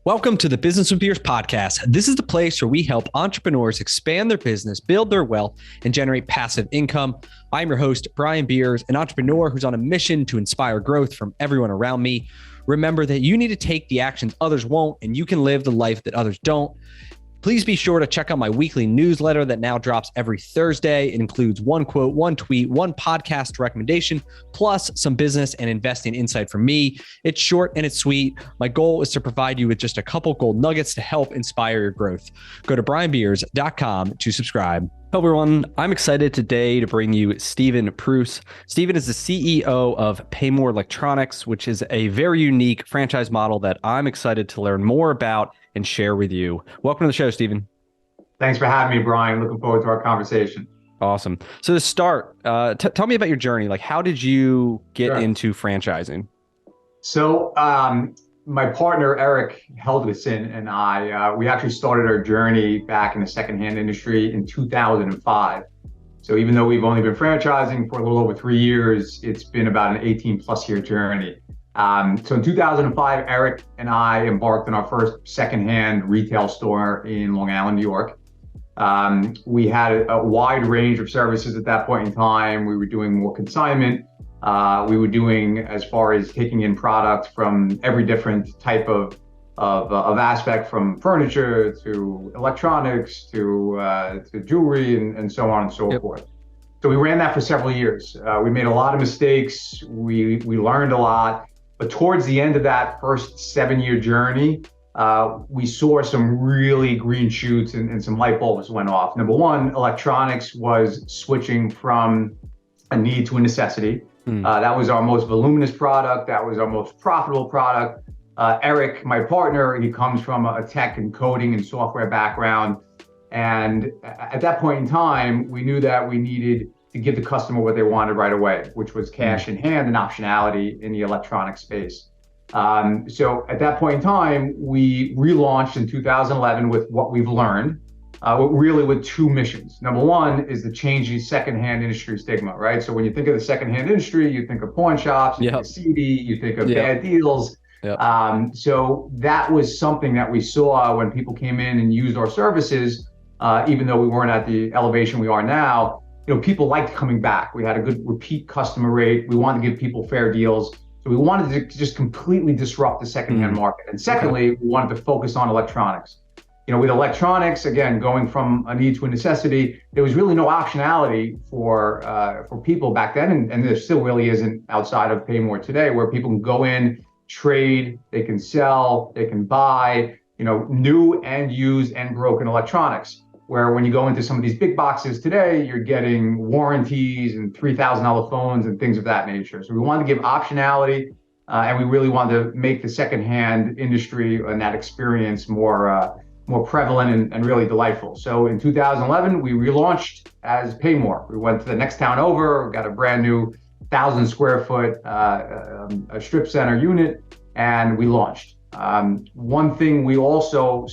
Welcome to the Business with Beers podcast. This is the place where we help entrepreneurs expand their business, build their wealth, and generate passive income. I'm your host, Brian Beers, an entrepreneur who's on a mission to inspire growth from everyone around me. Remember that you need to take the actions others won't, and you can live the life that others don't. Please be sure to check out my weekly newsletter that now drops every Thursday. It includes one quote, one tweet, one podcast recommendation, plus some business and investing insight from me. It's short and it's sweet. My goal is to provide you with just a couple gold nuggets to help inspire your growth. Go to brianbeers.com to subscribe. Hello, everyone. I'm excited today to bring you Stephen Preuss. Stephen is the CEO of PayMore Electronics, which is a very unique franchise model that I'm excited to learn more about and share with you. Welcome to the show, Stephen. Thanks for having me, Brian. Looking forward to our conversation. Awesome. So to start, tell me about your journey. Like, how did you get into franchising? So my partner, Eric Helgeson, and I, we actually started our journey back in the secondhand industry in 2005. So even though we've only been franchising for a little over 3 years, it's been about an 18 plus year journey. So in 2005, Eric and I embarked on our first secondhand retail store in Long Island, New York. We had a wide range of services at that point in time. We were doing more consignment. We were doing as far as taking in product from every different type of aspect, from furniture to electronics to jewelry and so on and so forth. So we ran that for several years. We made a lot of mistakes. We learned a lot. But towards the end of that first 7-year journey, we saw some really green shoots and some light bulbs went off. Number one, electronics was switching from a need to a necessity. That was our most voluminous product. That was our most profitable product. Eric, my partner, he comes from a tech and coding and software background. And at that point in time, we knew that we needed to give the customer what they wanted right away, which was cash in hand and optionality in the electronic space. So at that point in time, we relaunched in 2011 with what we've learned, really with two missions. Number one is to change the secondhand industry stigma, right? So when you think of the secondhand industry, you think of pawn shops, you think of seedy, you think of bad deals. So that was something that we saw when people came in and used our services, even though we weren't at the elevation we are now. You know, people liked coming back. We had a good repeat customer rate. We wanted to give people fair deals. So we wanted to just completely disrupt the secondhand market. And secondly, we wanted to focus on electronics. You know, with electronics, again, going from a need to a necessity, there was really no optionality for people back then. And there still really isn't outside of PayMore today, where people can go in, trade, they can sell, they can buy, you know, new and used and broken electronics. Where when you go into some of these big boxes today, you're getting warranties and $3,000 phones and things of that nature. So we wanted to give optionality, and we really wanted to make the secondhand industry and that experience more prevalent and really delightful. So in 2011, we relaunched as PayMore. We went to the next town over, got a brand new 1,000 square foot a strip center unit, and we launched. One thing we also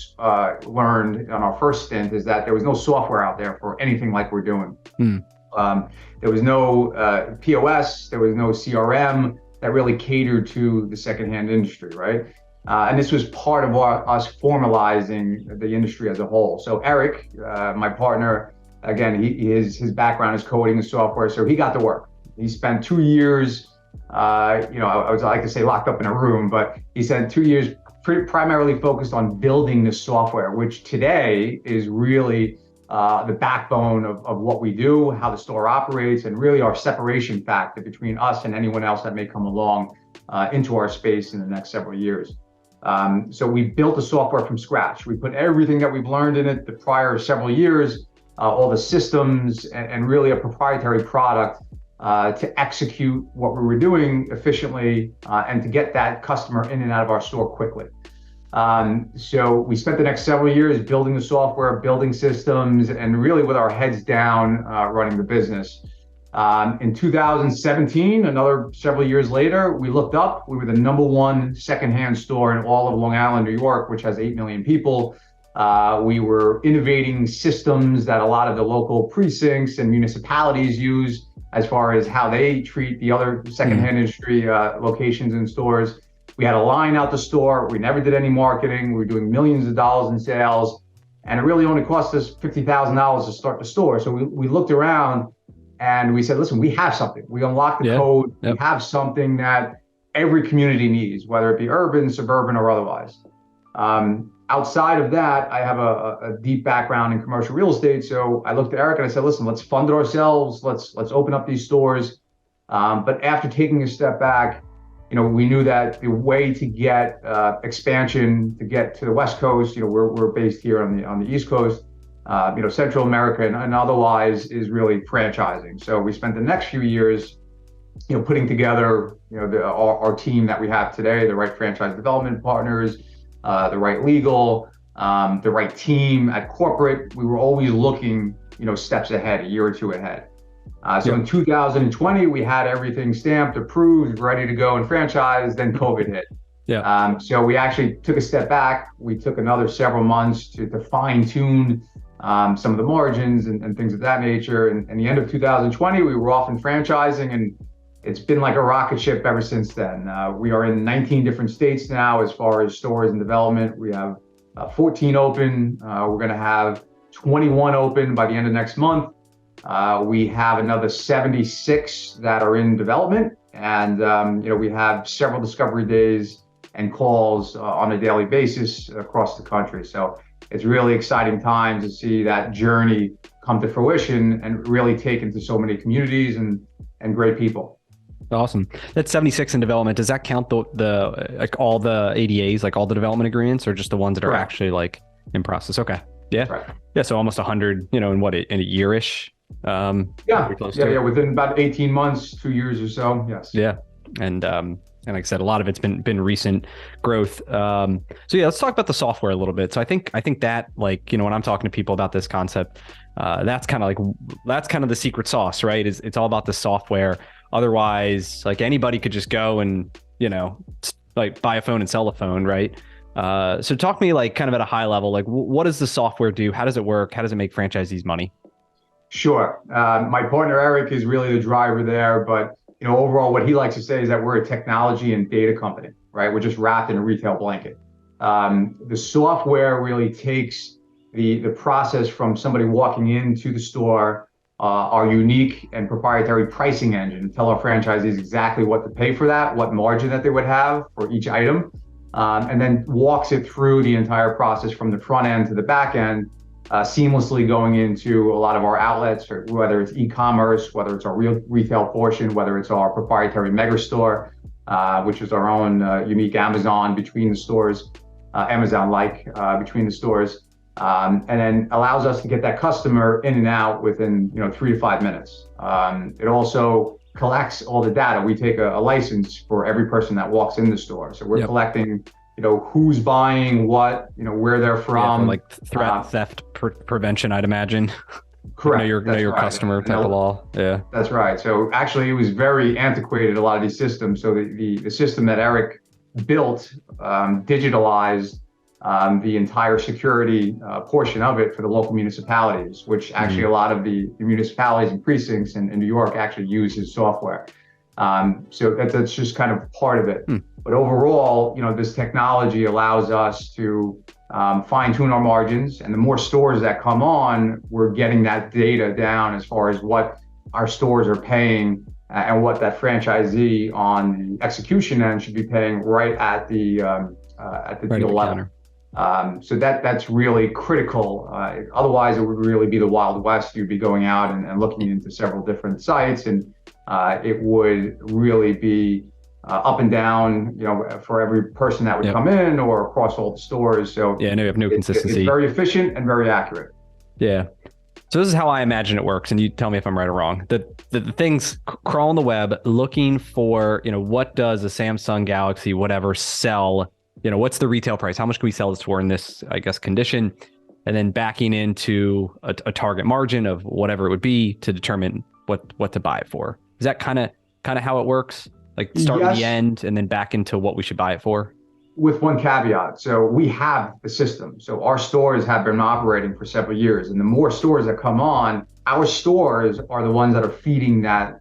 learned on our first stint is that there was no software out there for anything like we're doing. There was no POS, there was no CRM that really catered to the secondhand industry, right? And this was part of us formalizing the industry as a whole. So Eric, my partner, again, his background is coding and software, so he got to work. He spent 2 years I would like to say locked up in a room, but he spent 2 years primarily focused on building the software, which today is really the backbone of what we do, how the store operates, and really our separation factor between us and anyone else that may come along into our space in the next several years. So we built the software from scratch. We put everything that we've learned in it the prior several years, all the systems, and really a proprietary product to execute what we were doing efficiently and to get that customer in and out of our store quickly. So we spent the next several years building the software, building systems, and really with our heads down running the business. In 2017, another several years later, we looked up. We were the #1 secondhand store in all of Long Island, New York, which has 8 million people. We were innovating systems that a lot of the local precincts and municipalities use as far as how they treat the other secondhand industry locations and stores. We had a line out the store. We never did any marketing. We were doing millions of dollars in sales, and it really only cost us $50,000 to start the store. So we looked around and we said, listen, we have something. We unlocked the code. Yep. We have something that every community needs, whether it be urban, suburban, or otherwise. Outside of that, I have a deep background in commercial real estate. So I looked at Eric and I said, listen, let's fund it ourselves. Let's open up these stores. But after taking a step back, we knew that the way to get expansion, to get to the West Coast, we're based here on the East Coast, Central America and otherwise, is really franchising. So we spent the next few years, putting together, our team that we have today, the right franchise development partners, the right legal, the right team at corporate. We were always looking, steps ahead, a year or two ahead. So in 2020, we had everything stamped, approved, ready to go and franchise. Then COVID hit. So we actually took a step back. We took another several months to fine tune some of the margins and things of that nature. And the end of 2020, we were off in franchising, and it's been like a rocket ship ever since then. We are in 19 different states now as far as stores and development. We have 14 open. We're going to have 21 open by the end of next month. We have another 76 that are in development. And, we have several discovery days and calls on a daily basis across the country. So it's really exciting time to see that journey come to fruition and really take into so many communities and great people. Awesome. That's 76 in development. Does that count the like all the ADAs, like all the development agreements, or just the ones that are actually like in process? Okay. Yeah. Right. Yeah. So almost 100, in a year-ish. Within about 18 months, 2 years or so. Yes. Yeah. And like I said, a lot of it's been recent growth. Let's talk about the software a little bit. So I think that, like, when I'm talking to people about this concept, that's kind of the secret sauce, right? It's all about the software. Otherwise, like, anybody could just go and, like, buy a phone and sell a phone, right? So talk to me, like, kind of at a high level, like, what does the software do? How does it work? How does it make franchisees money? Sure. My partner, Eric, is really the driver there. But, overall, what he likes to say is that we're a technology and data company, right? We're just wrapped in a retail blanket. The software really takes the process from somebody walking into the store, our unique and proprietary pricing engine, tell our franchisees exactly what to pay for that, what margin that they would have for each item, and then walks it through the entire process from the front end to the back end, seamlessly going into a lot of our outlets, whether it's e-commerce, whether it's our real retail portion, whether it's our proprietary mega store, which is our own unique Amazon between the stores, Amazon-like between the stores, and then allows us to get that customer in and out within 3 to 5 minutes. It also collects all the data. We take a license for every person that walks in the store, so we're collecting who's buying what, where they're from, like theft prevention, I'd imagine. Correct. Know your customer type of law. Yeah, that's right. So actually, it was very antiquated, a lot of these systems. So the system that Eric built digitalized the entire security portion of it for the local municipalities, which actually a lot of the municipalities and precincts in New York actually use his software. So that's just kind of part of it. But overall, this technology allows us to fine tune our margins, and the more stores that come on, we're getting that data down as far as what our stores are paying and what that franchisee on the execution end should be paying right at the deal level. So that's really critical. Otherwise, it would really be the Wild West. You'd be going out and looking into several different sites, and it would really be up and down, for every person that would come in or across all the stores. So yeah, no, you have no consistency. It's very efficient and very accurate. Yeah. So this is how I imagine it works, and you tell me if I'm right or wrong. The things crawl on the web looking for, what does a Samsung Galaxy whatever sell? What's the retail price? How much can we sell this for in this, I guess, condition? And then backing into a target margin of whatever it would be to determine what to buy it for. Is that kind of how it works? Like start with the end and then back into what we should buy it for? with one caveat. So we have the system. So our stores have been operating for several years, and the more stores that come on, our stores are the ones that are feeding that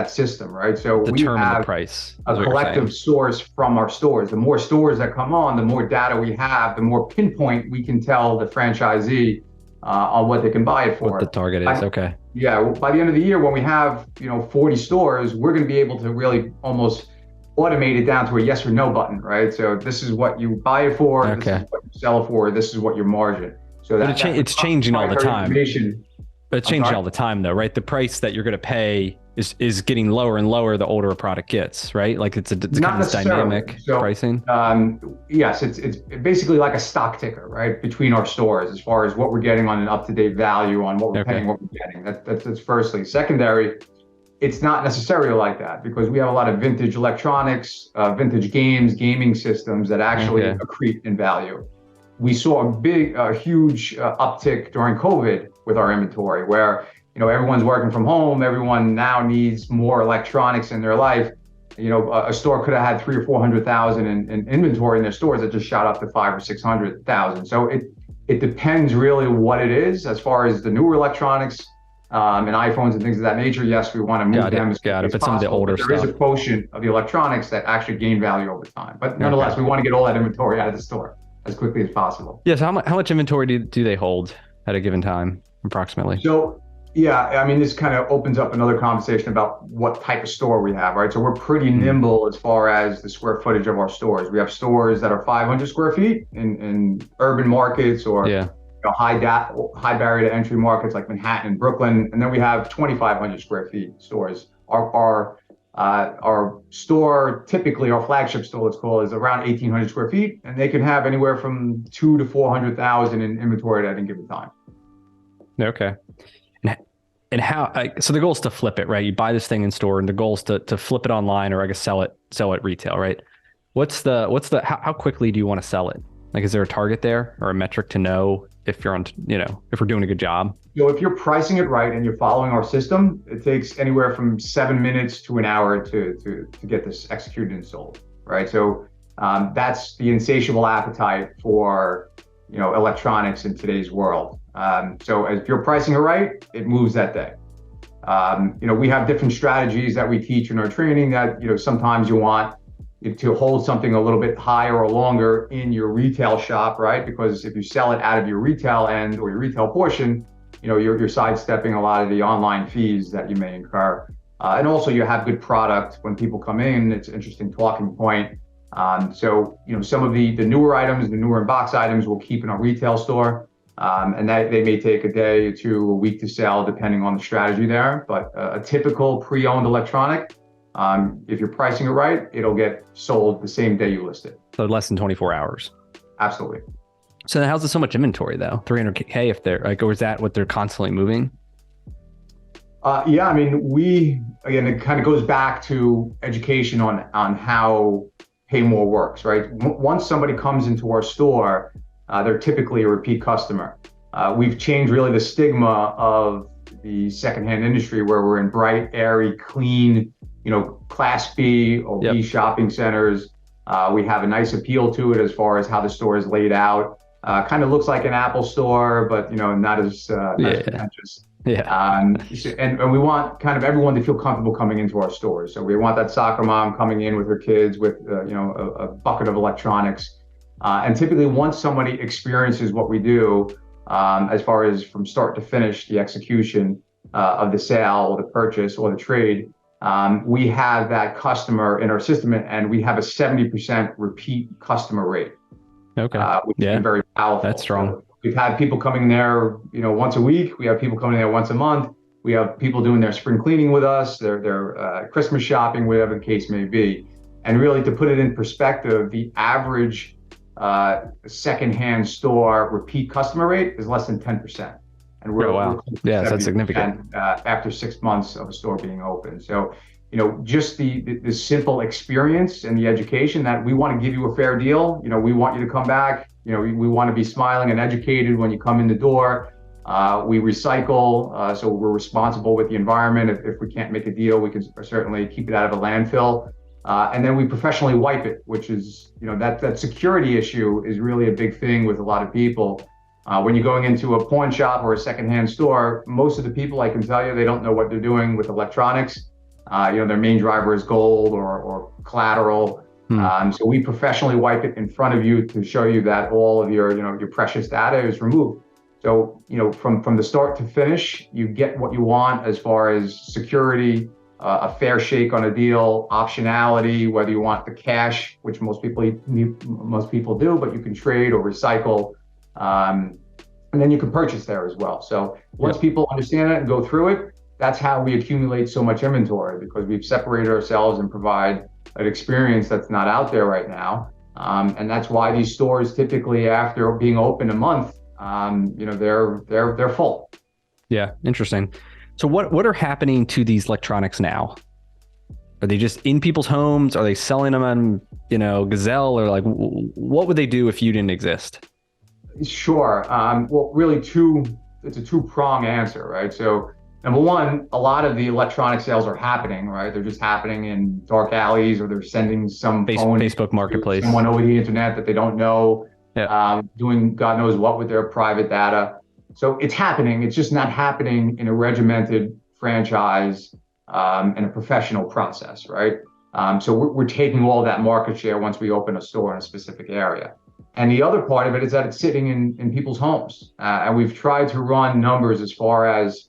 system, right? So we have the price, a collective source from our stores. The more stores that come on, the more data we have, the more pinpoint we can tell the franchisee on what they can buy it for. What the target is, okay. Yeah, by the end of the year, when we have 40 stores, we're going to be able to really almost automate it down to a yes or no button, right? So this is what you buy it for, okay. This is what you sell it for, this is what your margin. So it's changing all the time. But it's changing all the time though, right? The price that you're going to pay is getting lower and lower the older a product gets, right? Like it's kind of dynamic pricing. Yes, it's basically like a stock ticker, right? Between our stores as far as what we're getting on an up-to-date value on what we're paying, what we're getting. That's firstly. Secondary, it's not necessarily like that because we have a lot of vintage electronics, vintage games, gaming systems that actually accrete in value. We saw a huge uptick during COVID with our inventory where, everyone's working from home. Everyone now needs more electronics in their life. A store could have had 300,000 or 400,000 in inventory in their stores that just shot up to 500,000 or 600,000. So it depends really what it is as far as the newer electronics. And iPhones and things of that nature, yes, we want to move them as quickly as possible. Some of the older stuff. There is a quotient of the electronics that actually gain value over time. But nonetheless, we want to get all that inventory out of the store as quickly as possible. Yes. Yeah, so how much inventory do they hold at a given time, approximately? So, yeah, I mean, this kind of opens up another conversation about what type of store we have, right? So we're pretty nimble as far as the square footage of our stores. We have stores that are 500 square feet in urban markets or high barrier to entry markets like Manhattan and Brooklyn, and then we have 2,500 square feet stores. Our store, typically our flagship store, let's call it, is around 1,800 square feet, and they can have anywhere from 200,000 to 400,000 in inventory at any given time. Okay. And how? So the goal is to flip it, right? You buy this thing in store, and the goal is to flip it online, or I guess sell it retail, right? How quickly do you want to sell it? Like, is there a target there or a metric to know if you're on, if we're doing a good job? If you're pricing it right and you're following our system, it takes anywhere from 7 minutes to an hour to get this executed and sold, right? So that's the insatiable appetite for, electronics in today's world. So if you're pricing it right, it moves that day. We have different strategies that we teach in our training that, sometimes you want to hold something a little bit higher or longer in your retail shop, right? Because if you sell it out of your retail end or your retail portion, you're sidestepping a lot of the online fees that you may incur. And also you have good product when people come in. It's an interesting talking point. So some of the newer items, the newer in-box items we'll keep in our retail store. And that they may take a day or two, a week to sell, depending on the strategy there. But a typical pre-owned electronic, if you're pricing it right, it'll get sold the same day you list it. So less than 24 hours. Absolutely. So how's there so much inventory though? 300K if they're or is that what they're constantly moving? Yeah, I mean, it kind of goes back to education on how PayMore works, right? Once somebody comes into our store, they're typically a repeat customer. We've changed really the stigma of the secondhand industry where we're in bright, airy, clean, Class B or B shopping centers. We have a nice appeal to it as far as how the store is laid out. Kind of looks like an Apple store, but not as pretentious. Yeah. And we want kind of everyone to feel comfortable coming into our stores. So we want that soccer mom coming in with her kids with a bucket of electronics. And typically, once somebody experiences what we do, as far as from start to finish, the execution of the sale or the purchase or the trade, we have that customer in our system, and we have a 70% repeat customer rate. Okay. Which is very powerful. That's strong. So we've had people coming there, once a week. We have people coming there once a month. We have people doing their spring cleaning with us, their Christmas shopping, whatever the case may be. And really, to put it in perspective, the average secondhand store repeat customer rate is less than 10%. And we're that's significant. After 6 months of a store being open. So, just the simple experience and the education that we want to give you a fair deal. We want you to come back. We want to be smiling and educated when you come in the door. We recycle, so we're responsible with the environment. If we can't make a deal, we can certainly keep it out of a landfill. And then we professionally wipe it, which is, that security issue is really a big thing with a lot of people. When you're going into a pawn shop or a secondhand store, most of the people, I can tell you, they don't know what they're doing with electronics. Their main driver is gold or collateral. So we professionally wipe it in front of you to show you that all of your precious data is removed. So, from the start to finish, you get what you want as far as security, a fair shake on a deal, optionality, whether you want the cash, which most people do, but you can trade or recycle. And then you can purchase there as well. So once people understand it and go through it, that's how we accumulate so much inventory, because we've separated ourselves and provide an experience that's not out there right now. And that's why these stores typically, after being open a month, they're full. Yeah, interesting. So what are happening to these electronics now? Are they just in people's homes? Are they selling them on, Gazelle, or like, what would they do if you didn't exist? Sure. Well, really it's a two-prong answer, right? So number one, a lot of the electronic sales are happening, right? They're just happening in dark alleys, or they're sending some Facebook Marketplace, someone over the internet that they don't know, doing God knows what with their private data. So it's happening. It's just not happening in a regimented franchise and a professional process, right? So we're taking all that market share once we open a store in a specific area. And the other part of it is that it's sitting in people's homes. And we've tried to run numbers as far as,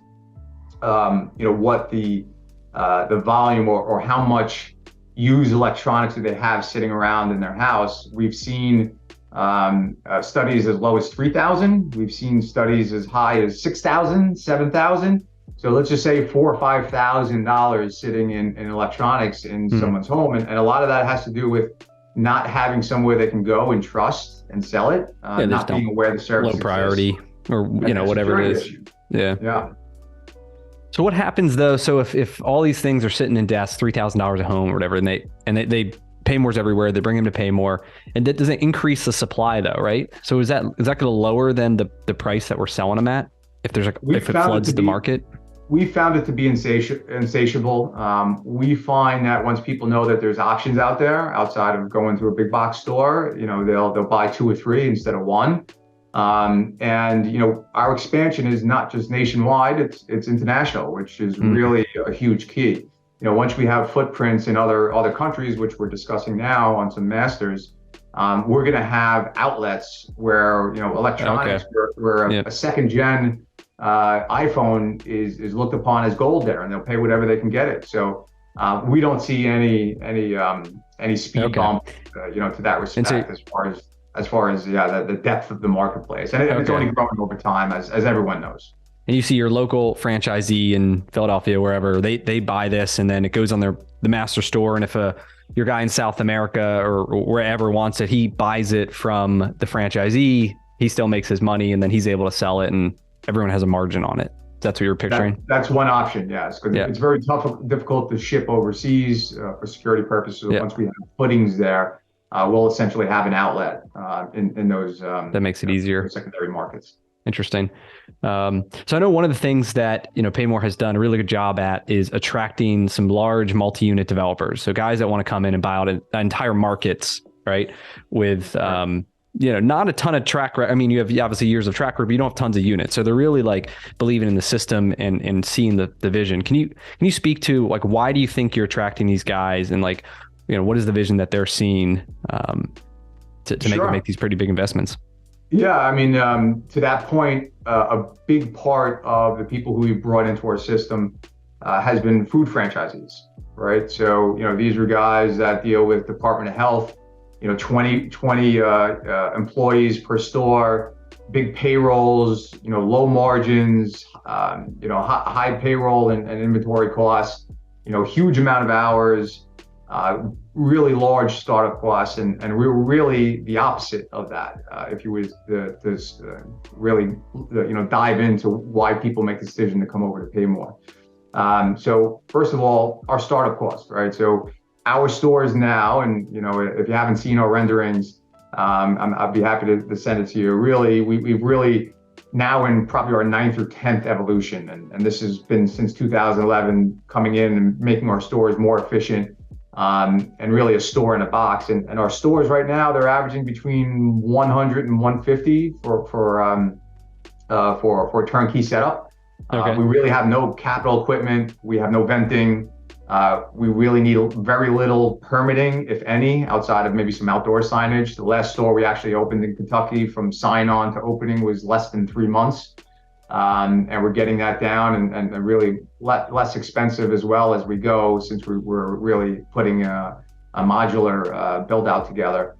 what the volume or how much used electronics do they have sitting around in their house. We've seen studies as low as 3,000. We've seen studies as high as 6,000, 7,000. So let's just say $4,000 or $5,000 sitting in electronics in someone's home. And a lot of that has to do with not having somewhere they can go and trust and sell it, not being aware the service low priority exists, or whatever it is. Issue. Yeah. So what happens though? So if all these things are sitting in desks, $3,000 a home or whatever, and they PayMore's everywhere, they bring them to PayMore, and that doesn't increase the supply though, right? So is that going to lower than the price that we're selling them at if it floods the market? We found it to be insatiable. We find that once people know that there's options out there outside of going to a big box store, they'll buy 2 or 3 instead of 1. And our expansion is not just nationwide; it's international, which is really a huge key. Once we have footprints in other countries, which we're discussing now on some masters, we're going to have outlets where electronics, where a second gen iPhone is looked upon as gold there, and they'll pay whatever they can get it. So we don't see any speed bump, to that respect, as far as the depth of the marketplace, and it's only growing over time, as everyone knows. And you see your local franchisee in Philadelphia, wherever they buy this, and then it goes on the master store. And if your guy in South America or wherever wants it, he buys it from the franchisee. He still makes his money, and then he's able to sell it, and everyone has a margin on it. That's what you're picturing? That's one option, yes. Because it's very difficult to ship overseas for security purposes. Once we have footings there, we'll essentially have an outlet in those that makes it easier secondary markets. Interesting. So I know one of the things that PayMore has done a really good job at is attracting some large multi-unit developers. So guys that want to come in and buy out entire markets, right? With not a ton of track record. I mean, you have obviously years of track record, but you don't have tons of units. So they're really like believing in the system and seeing the vision. Can you speak to like why do you think you're attracting these guys, and like what is the vision that they're seeing to make these pretty big investments? Yeah, I mean, to that point, a big part of the people who we've brought into our system has been food franchisees, right? So, these are guys that deal with Department of Health, 20 employees per store, big payrolls, low margins, high payroll and inventory costs, huge amount of hours, really large startup costs, and we're really the opposite of that. If you was to really dive into why people make the decision to come over to PayMore. So first of all, our startup costs, right? So our stores now, and if you haven't seen our renderings, I'd be happy to send it to you. Really, we've really now in probably our 9th or 10th evolution, and this has been since 2011, coming in and making our stores more efficient. and really a store in a box. And our stores right now, they're averaging between 100 and 150 for a turnkey setup. Okay. We really have no capital equipment. We have no venting. We really need very little permitting, if any, outside of maybe some outdoor signage. The last store we actually opened in Kentucky, from sign on to opening, was less than 3 months. And we're getting that down and really less expensive as well as we go, since we're really putting a modular build out together.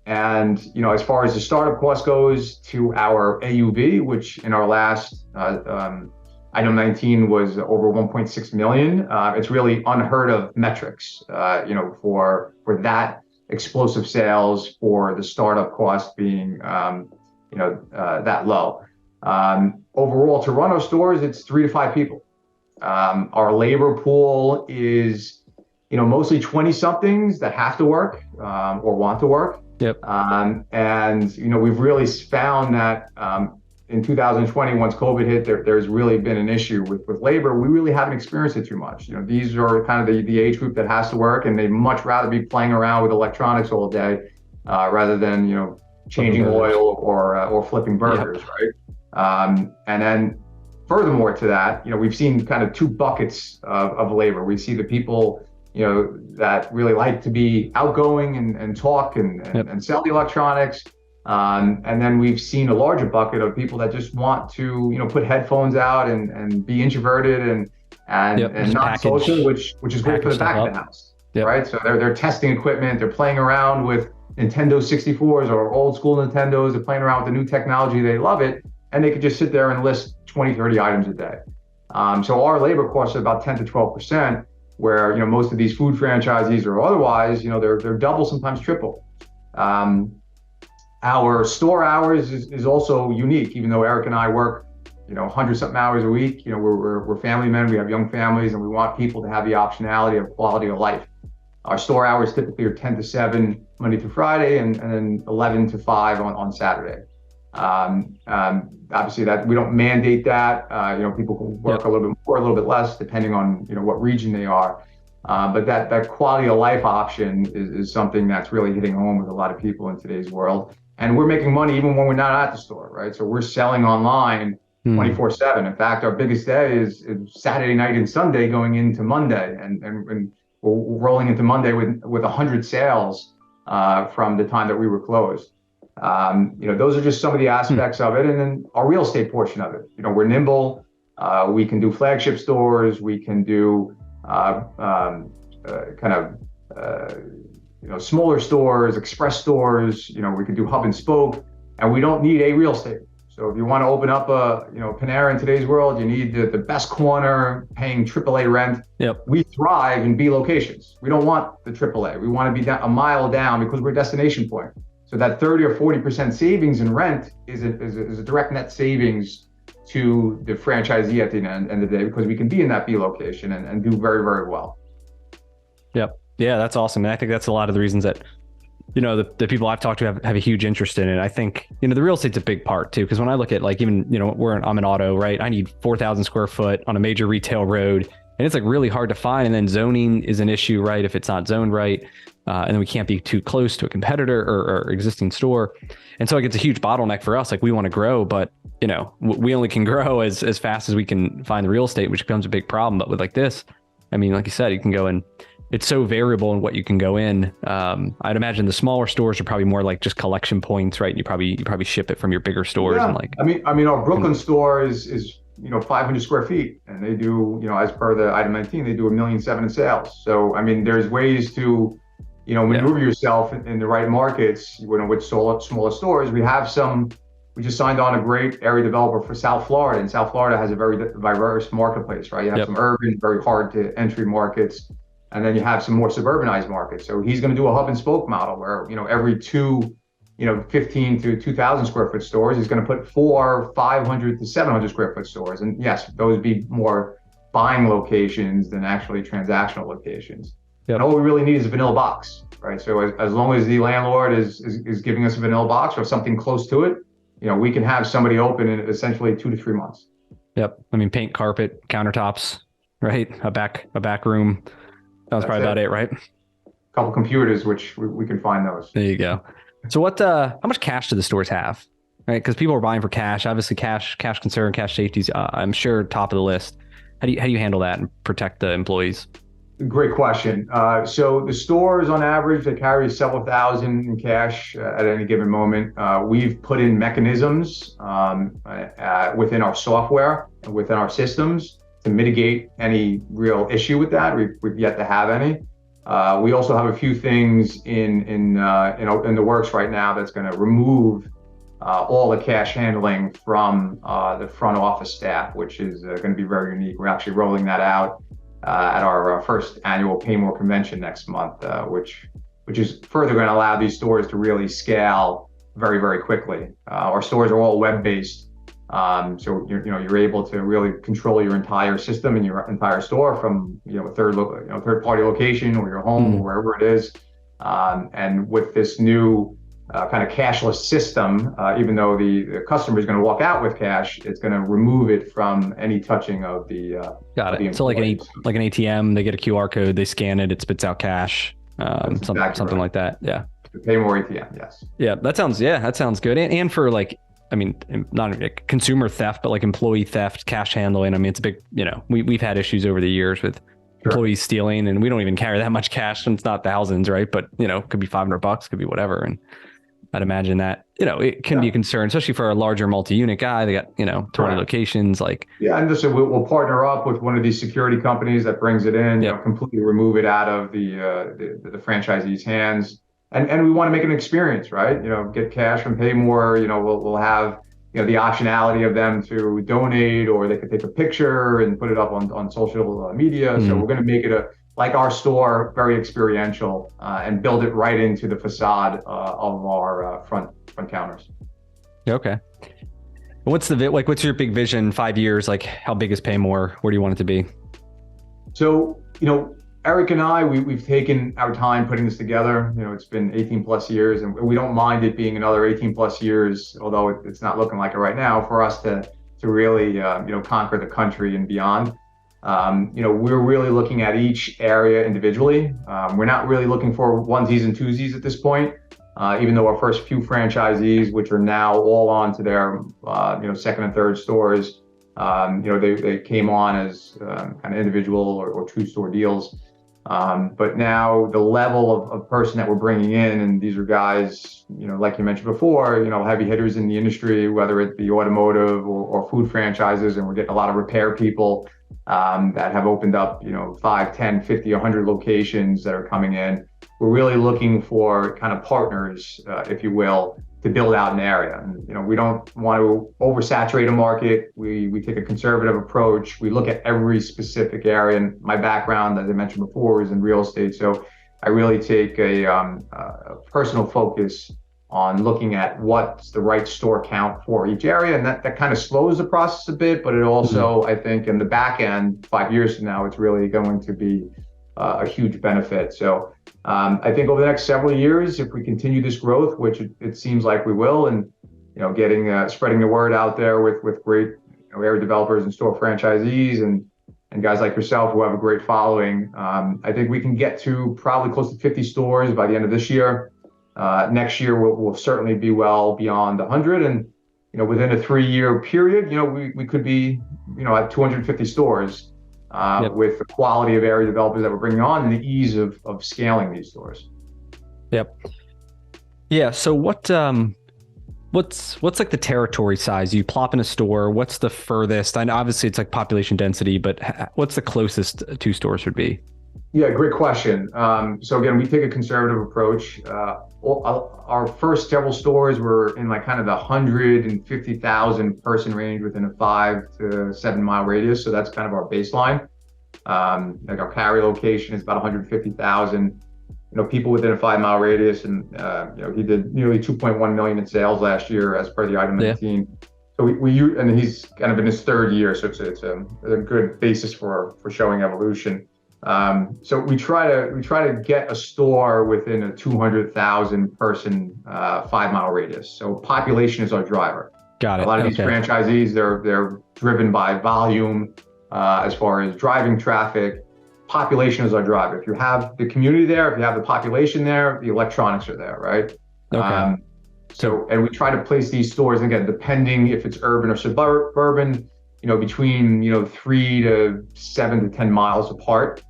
And as far as the startup cost goes, to our AUV, which in our last item 19 was over 1.6 million. It's really unheard of metrics, for that explosive sales, for the startup cost being, that low. Overall, to run our stores, it's 3 to 5 people. Our labor pool is, mostly 20 somethings that have to work or want to work. Yep. And we've really found that in 2020, once COVID hit, there's really been an issue with labor. We really haven't experienced it too much. These are kind of the age group that has to work, and they'd much rather be playing around with electronics all day rather than changing oil or flipping burgers, yep. Right? And then furthermore to that, we've seen kind of 2 buckets of labor. We see the people that really like to be outgoing and talk yep. and sell the electronics. And then we've seen a larger bucket of people that just want to, put headphones out and be introverted and yep. not social, which is great for the back of the house, yep. Right? So they're testing equipment, they're playing around with Nintendo 64s or old school Nintendos, they're playing around with the new technology, they love it, and they could just sit there and list 20, 30 items a day. So our labor costs are about 10 to 12%. Where most of these food franchisees or otherwise, they're double, sometimes triple. Our store hours is also unique, even though Eric and I work 100-something hours a week. We're family men, we have young families, and we want people to have the optionality of quality of life. Our store hours typically are 10 to 7 Monday through Friday, and then 11 to 5 on Saturday. Obviously that we don't mandate that. People can work yep. a little bit more, a little bit less, depending on what region they are. But that quality of life option is something that's really hitting home with a lot of people in today's world. And we're making money even when we're not at the store, right? So we're selling online 24/7. In fact, our biggest day is Saturday night and Sunday going into Monday, and we're rolling into Monday with 100 sales from the time that we were closed. Those are just some of the aspects of it. And then our real estate portion of it, we're nimble. We can do flagship stores. We can do smaller stores, express stores. We can do hub and spoke, and we don't need a real estate. So if you want to open up a Panera in today's world, you need the best corner, paying AAA rent. Yep. We thrive in B locations. We don't want the AAA. We want to be a mile down because we're a destination point. So that 30 or 40% savings in rent is a direct net savings to the franchisee at the end of the day, because we can be in that B location and do very, very well. Yep. Yeah, that's awesome. And I think that's a lot of the reasons that, the people I've talked to have a huge interest in it. I think, the real estate's a big part too. Because when I look at even, I'm an auto, right? I need 4,000 square foot on a major retail road. And it's really hard to find. And then zoning is an issue, right? If it's not zoned right. And then we can't be too close to a competitor or existing store. And so it's a huge bottleneck for us. We want to grow, but we only can grow as fast as we can find the real estate, which becomes a big problem. But with this, like you said, you can go in, it's so variable in what you can go in. I'd imagine the smaller stores are probably more just collection points, right? And you probably ship it from your bigger stores. Yeah. And our Brooklyn store is 500 square feet, and they do, as per the item 19, they do $1.7 million in sales. So, there's ways to, maneuver yourself in the right markets with smaller stores. We just signed on a great area developer for South Florida, and South Florida has a very diverse marketplace, right? You have some urban, very hard to entry markets, and then you have some more suburbanized markets. So he's going to do a hub and spoke model where, every 15 to 2,000 square foot stores, he's going to put 4 500 to 700 square foot stores. And yes, those be more buying locations than actually transactional locations. Yep. And all we really need is a vanilla box, right? So as long as the landlord is giving us a vanilla box or something close to it, we can have somebody open in essentially 2 to 3 months. Yep. Paint, carpet, countertops, right? A back room. That's probably about it, right? A couple computers, which we can find those. There you go. So how much cash do the stores have? Right, because people are buying for cash. Obviously, cash concern, cash safety is, I'm sure, top of the list. How do you handle that and protect the employees? Great question. So the stores, on average, they carry several thousand in cash at any given moment. We've put in mechanisms within our software and within our systems to mitigate any real issue with that. We've yet to have any. We also have a few things in the works right now that's going to remove all the cash handling from the front office staff, which is going to be very unique. We're actually rolling that out at our first annual PayMore convention next month, which is further going to allow these stores to really scale very, very quickly. Our stores are all web-based, so you're able to really control your entire system and your entire store from a third-party location or your home or wherever it is. And with this new kind of cashless system, even though the customer is going to walk out with cash, it's going to remove it from any touching of the. Got it. So like an ATM, they get a QR code, they scan it, it spits out cash, something right. Like that. Yeah. The PayMore ATM, yes. Yeah, that sounds good. And for not consumer theft, but like employee theft, cash handling. I mean, it's a big. We've had issues over the years with employees stealing, and we don't even carry that much cash, and it's not thousands, right? But could be $500, could be whatever, and I'd imagine that, it can be a concern, especially for a larger multi-unit guy. They got, 20 locations. And just we'll partner up with one of these security companies that brings it in, completely remove it out of the franchisee's hands. And we want to make it an experience, right? Get cash from PayMore, we'll have, the optionality of them to donate, or they could take a picture and put it up on social media. So we're going to make it like our store, very experiential, and build it right into the facade of our front counters. Okay. What's your big vision? 5 years? Like, how big is PayMore? Where do you want it to be? So, Eric and I, we've taken our time putting this together. It's been 18 plus years, and we don't mind it being another 18 plus years, although it's not looking like it right now, for us to really, conquer the country and beyond. We're really looking at each area individually. We're not really looking for onesies and twosies at this point, even though our first few franchisees, which are now all on to their, second and third stores, they came on as kind of individual or two store deals. But now the level of person that we're bringing in, and these are guys, like you mentioned before, heavy hitters in the industry, whether it be automotive or food franchises, and we're getting a lot of repair people that have opened up, 5, 10, 50, 100 locations that are coming in. We're really looking for kind of partners, if you will, to build out an area. And, we don't want to oversaturate a market. We take a conservative approach. We look at every specific area. And my background, as I mentioned before, is in real estate. So I really take a personal focus on looking at what's the right store count for each area. And that kind of slows the process a bit, but it also, I think in the back end, 5 years from now, it's really going to be a huge benefit. So I think over the next several years, if we continue this growth, which it seems like we will, and getting spreading the word out there with great area developers and store franchisees and guys like yourself who have a great following, I think we can get to probably close to 50 stores by the end of this year. Next year we'll certainly be well beyond 100, and within a 3-year period, we could be at 250 stores. With the quality of area developers that we're bringing on and the ease of scaling these stores. Yep. Yeah. So what's like the territory size? You plop in a store. What's the furthest? I know obviously it's like population density, but what's the closest 2 stores would be? Yeah, great question. So again, we take a conservative approach. Our first several stores were in like kind of the 150,000 person range within a 5 to 7 mile radius. So that's kind of our baseline. Like our Cary location is about 150,000, people within a 5 mile radius. And, he did nearly 2.1 million in sales last year as per the item 19. So and he's kind of in his 3rd year. So it's a good basis for showing evolution. So we try to get a store within a 200,000 person 5 mile radius. So population is our driver. Got it. A lot of these franchisees, they're driven by volume as far as driving traffic. population is our driver. If you have the community there, if you have the population there, the electronics are there, right? Okay. And we try to place these stores, again, depending if it's urban or suburban, between, 3 to 7 to 10 miles apart,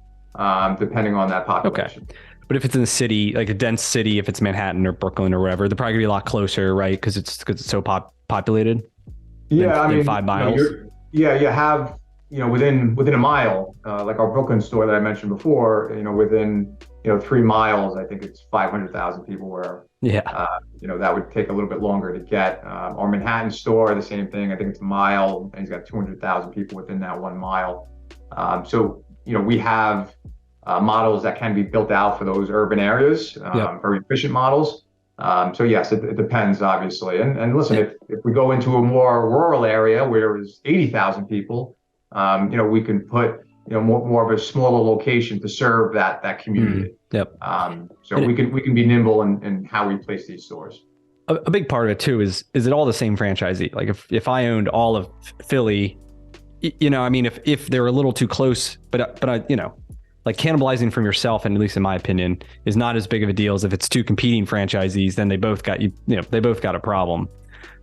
depending on that population. Okay. But if it's in a city, like a dense city, if it's Manhattan or Brooklyn or whatever, they're probably gonna be a lot closer, right? Because it's so populated. Yeah, than 5 miles. You have, within a mile, like our Brooklyn store that I mentioned before, within, 3 miles, I think it's 500,000 people where, that would take a little bit longer to get. Our Manhattan store, the same thing. I think it's a mile, and he's got 200,000 people within that 1 mile. We have models that can be built out for those urban areas, very efficient models. Yes, it depends, obviously. And listen, if we go into a more rural area where there's 80,000 people, we can put more of a smaller location to serve that community. We can be nimble in how we place these stores. A big part of it too is it all the same franchisee? Like if I owned all of Philly, if they're a little too close, but like cannibalizing from yourself, and at least in my opinion, is not as big of a deal as if it's two competing franchisees. Then they both got they both got a problem.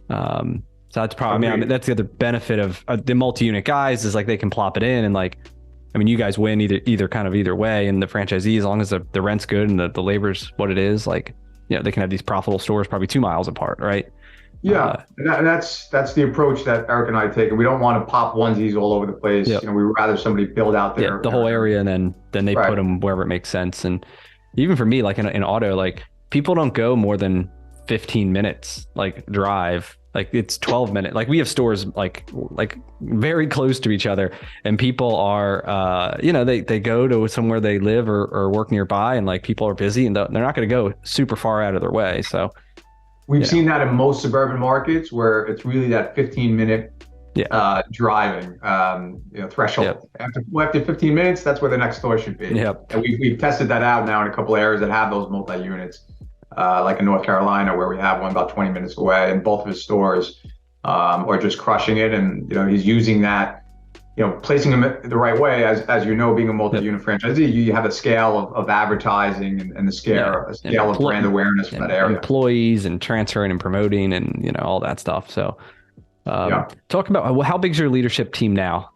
So that's probably, that's the other benefit of the multi-unit guys, is like they can plop it in, and you guys win either way. And the franchisee, as long as the rent's good and the labor's what it is, they can have these profitable stores probably 2 miles apart, right? Yeah, and that's the approach that Eric and I take. And we don't want to pop onesies all over the place. We would rather somebody build out the whole area, and then they put them wherever it makes sense. And even for me, like in auto, like people don't go more than 15 minutes, drive. Like it's 12 minutes. Like we have stores like very close to each other, and people are, they go to somewhere they live or work nearby, and like people are busy, and they're not going to go super far out of their way. So we've seen that in most suburban markets where it's really that 15-minute driving threshold. After 15 minutes, that's where the next store should be. And we've tested that out now in a couple of areas that have those multi-units. Like in North Carolina, where we have one about 20 minutes away, and both of his stores are just crushing it. And he's using that, placing them the right way. As being a multi-unit franchisee, you have a scale of advertising and the scale of brand awareness for that area. Employees and transferring and promoting and all that stuff. So, talk about how big is your leadership team now?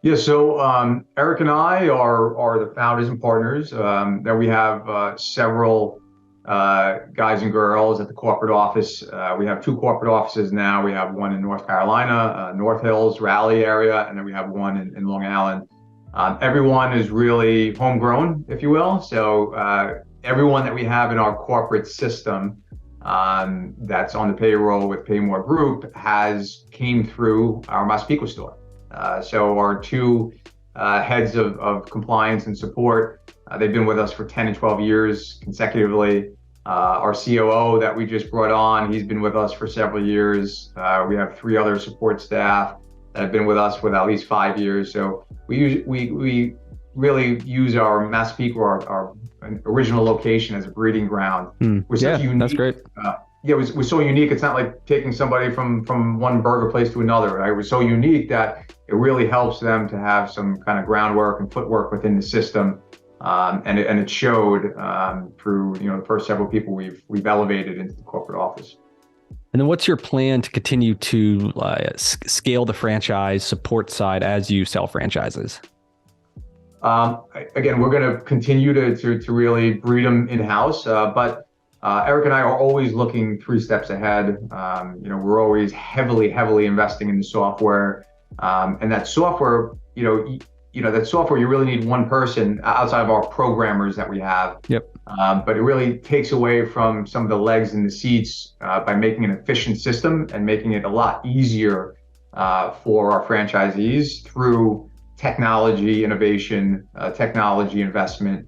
Yeah, so Eric and I are the founders and partners. Then we have several guys and girls at the corporate office. We have 2 corporate offices now. We have one in North Carolina, North Hills, Raleigh area, and then we have one in Long Island. Everyone is really homegrown, if you will. So everyone that we have in our corporate system that's on the payroll with PayMore Group came through our Massapequa store. So our 2 heads of compliance and support, they've been with us for 10 and 12 years consecutively. Our COO that we just brought on, he's been with us for several years. We have 3 other support staff that have been with us for at least 5 years. So we really use our Massapequa, our original location, as a breeding ground. We're such unique. That's great. We're so unique. It's not like taking somebody from one burger place to another, right? We're so unique that it really helps them to have some kind of groundwork and footwork within the system. And it showed through the first several people we've elevated into the corporate office. And then what's your plan to continue to scale the franchise support side as you sell franchises? Again, we're going to continue to really breed them in-house, but Eric and I are always looking 3 steps ahead. We're always heavily investing in the software, and that software, that software, you really need one person outside of our programmers that we have. But it really takes away from some of the legs in the seats by making an efficient system and making it a lot easier for our franchisees through technology innovation, technology investment.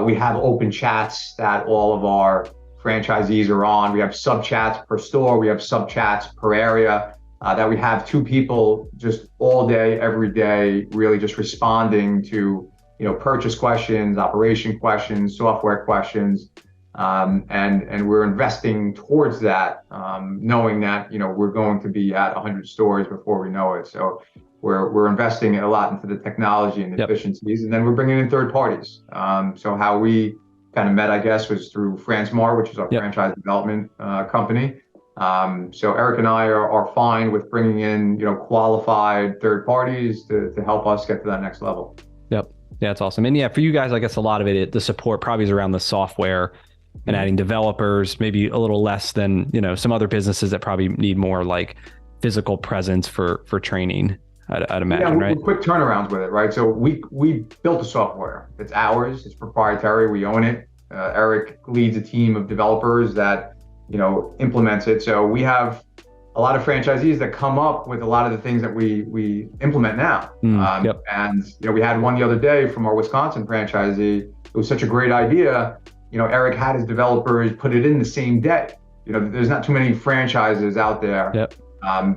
We have open chats that all of our franchisees are on. We have sub chats per store. We sub chats per area. That we have 2 people just all day, every day, really just responding to, purchase questions, operation questions, software questions. And we're investing towards that, knowing that, we're going to be at 100 stores before we know it. So we're investing a lot into the technology and efficiencies, and then we're bringing in third parties. So how we kind of met, I guess, was through Francemar, which is our franchise development company. So Eric and I are fine with bringing in, qualified third parties to help us get to that next level. Yep. Yeah, that's awesome. And for you guys, I guess a lot of it, the support probably is around the software and adding developers, maybe a little less than, some other businesses that probably need more like physical presence for training. I'd imagine, right? We're quick turnarounds with it, right? So we built the software. It's ours. It's proprietary. We own it. Eric leads a team of developers that, implements it. So we have a lot of franchisees that come up with a lot of the things that we implement now. And, we had one the other day from our Wisconsin franchisee. It was such a great idea. Eric had his developers put it in the same day. There's not too many franchises out there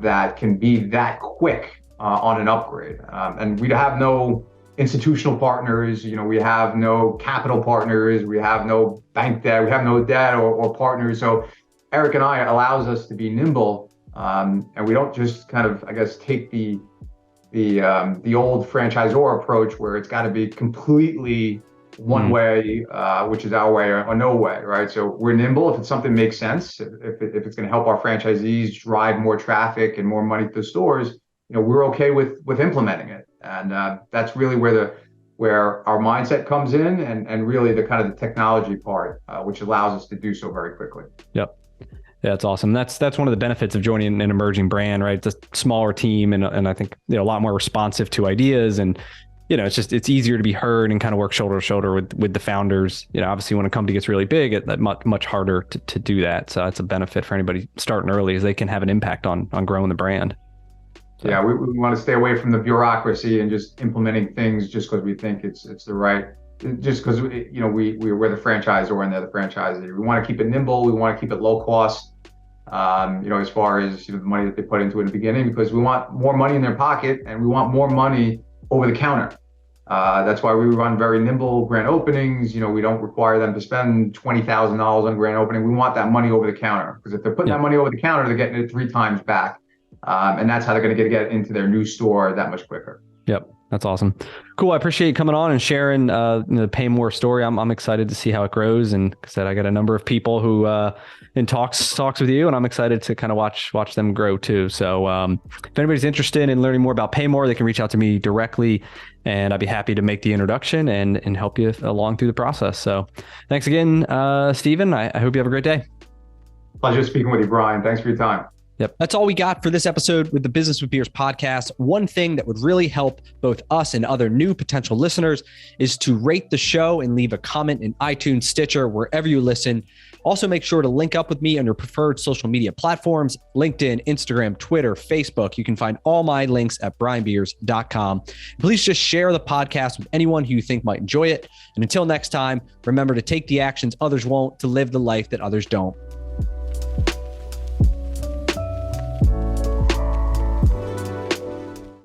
that can be that quick on an upgrade. And we have no institutional partners, we have no capital partners, we have no bank debt, we have no debt or partners. So Eric and I allows us to be nimble, and we don't just kind of, I guess, take the old franchisor approach where it's got to be completely one way, which is our way or no way, right? So we're nimble. If it's something makes sense, if it's going to help our franchisees drive more traffic and more money to the stores, we're okay with implementing it. And that's really where our mindset comes in, and really the kind of the technology part, which allows us to do so very quickly. Yep. Yeah, that's awesome. That's one of the benefits of joining an emerging brand, right? It's a smaller team, and I think a lot more responsive to ideas, and it's easier to be heard and kind of work shoulder to shoulder with the founders. Obviously when a company gets really big, it's much harder to do that. So it's a benefit for anybody starting early, as they can have an impact on growing the brand. So. Yeah, we want to stay away from the bureaucracy and just implementing things just because we think it's the right. Just because we're the franchisor and they're the franchisee. We want to keep it nimble. We want to keep it low cost. As far as the money that they put into it in the beginning, because we want more money in their pocket and we want more money over the counter. That's why we run very nimble grand openings. We don't require them to spend $20,000 on grand opening. We want that money over the counter, because if they're putting that money over the counter, they're getting it 3 times back. And that's how they're going to get into their new store that much quicker. Yep. That's awesome. Cool. I appreciate you coming on and sharing the PayMore story. I'm excited to see how it grows. And like I said, I got a number of people who in talks with you, and I'm excited to kind of watch them grow too. So if anybody's interested in learning more about PayMore, they can reach out to me directly, and I'd be happy to make the introduction and help you along through the process. So thanks again, Stephen. I hope you have a great day. Pleasure speaking with you, Brian. Thanks for your time. Yep. That's all we got for this episode with the Business with Beers podcast. One thing that would really help both us and other new potential listeners is to rate the show and leave a comment in iTunes, Stitcher, wherever you listen. Also, make sure to link up with me on your preferred social media platforms: LinkedIn, Instagram, Twitter, Facebook. You can find all my links at brianbeers.com. Please just share the podcast with anyone who you think might enjoy it. And until next time, remember to take the actions others won't, to live the life that others don't.